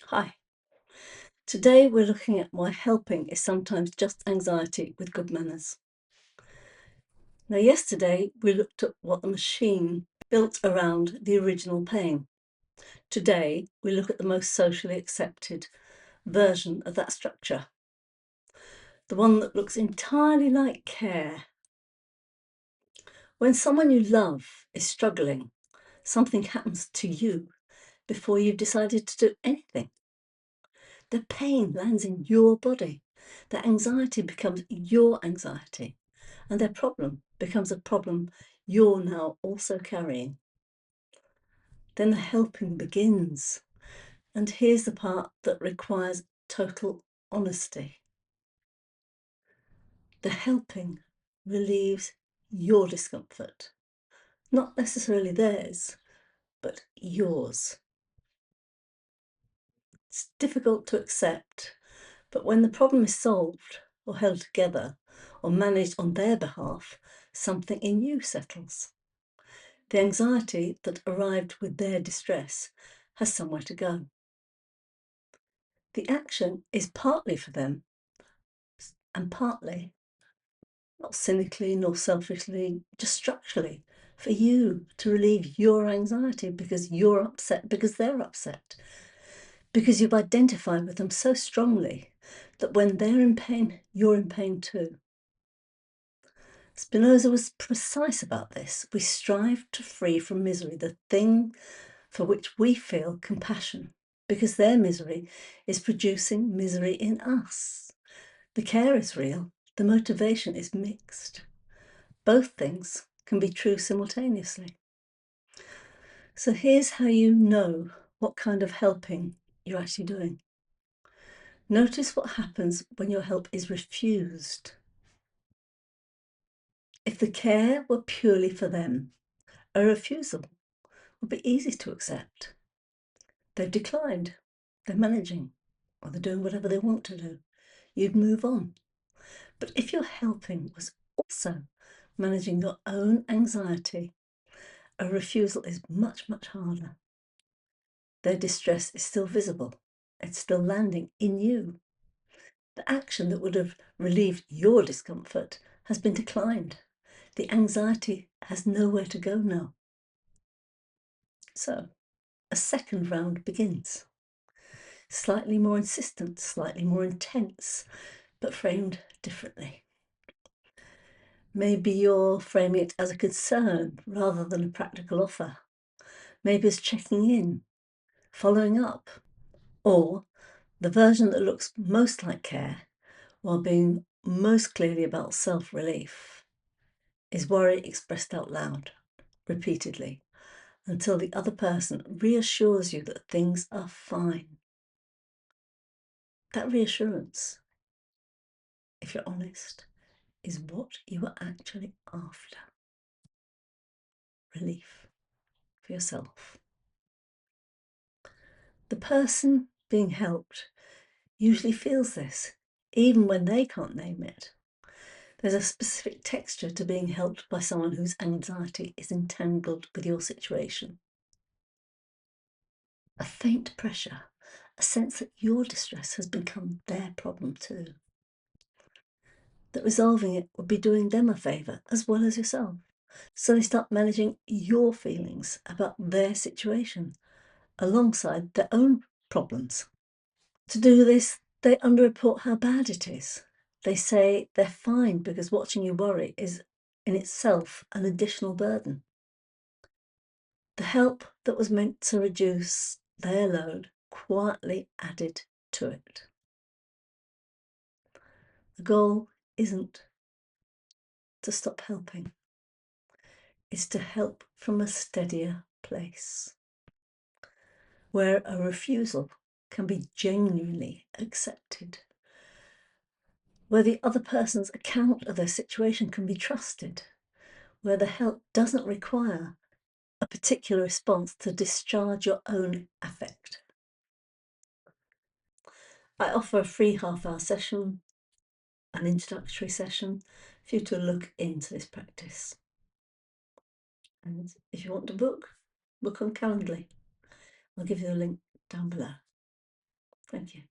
Hi. Today we're looking at why helping is sometimes just anxiety with good manners. Now, yesterday we looked at what the machine built around the original pain. Today we look at the most socially accepted version of that structure, the one that looks entirely like care. When someone you love is struggling, something happens to you before you've decided to do anything. The pain lands in your body. The anxiety becomes your anxiety, and their problem becomes a problem you're now also carrying. Then the helping begins. And here's the part that requires total honesty. The helping relieves your discomfort, not necessarily theirs, but yours. It's difficult to accept, but when the problem is solved or held together or managed on their behalf, something in you settles. The anxiety that arrived with their distress has somewhere to go. The action is partly for them and partly, not cynically nor selfishly, just structurally, for you to relieve your anxiety because you're upset, because they're upset, because you've identified with them so strongly that when they're in pain, you're in pain too. Spinoza was precise about this. We strive to free from misery the thing for which we feel compassion, because their misery is producing misery in us. The care is real, the motivation is mixed. Both things can be true simultaneously. So here's how you know what kind of helping you're actually doing. Notice what happens when your help is refused. If the care were purely for them, a refusal would be easy to accept. They've declined, they're managing, or they're doing whatever they want to do. You'd move on. But if your helping was also managing your own anxiety, a refusal is much, much harder. Their distress is still visible. It's still landing in you. The action that would have relieved your discomfort has been declined. The anxiety has nowhere to go now. So, a second round begins. Slightly more insistent, slightly more intense, but framed differently. Maybe you're framing it as a concern rather than a practical offer. Maybe as checking in, following up, or the version that looks most like care while being most clearly about self-relief is worry expressed out loud, repeatedly, until the other person reassures you that things are fine. That reassurance, if you're honest, is what you are actually after. Relief for yourself. The person being helped usually feels this, even when they can't name it. There's a specific texture to being helped by someone whose anxiety is entangled with your situation. A faint pressure, a sense that your distress has become their problem too. That resolving it would be doing them a favour as well as yourself. So they start managing your feelings about their situation alongside their own problems. To do this, they underreport how bad it is. They say they're fine because watching you worry is in itself an additional burden. The help that was meant to reduce their load quietly added to it. The goal isn't to stop helping, it's to help from a steadier place, where a refusal can be genuinely accepted, where the other person's account of their situation can be trusted, where the help doesn't require a particular response to discharge your own affect. I offer a free half-hour session, an introductory session, for you to look into this practice. And if you want to book on Calendly. I'll give you the link down below. Thank you.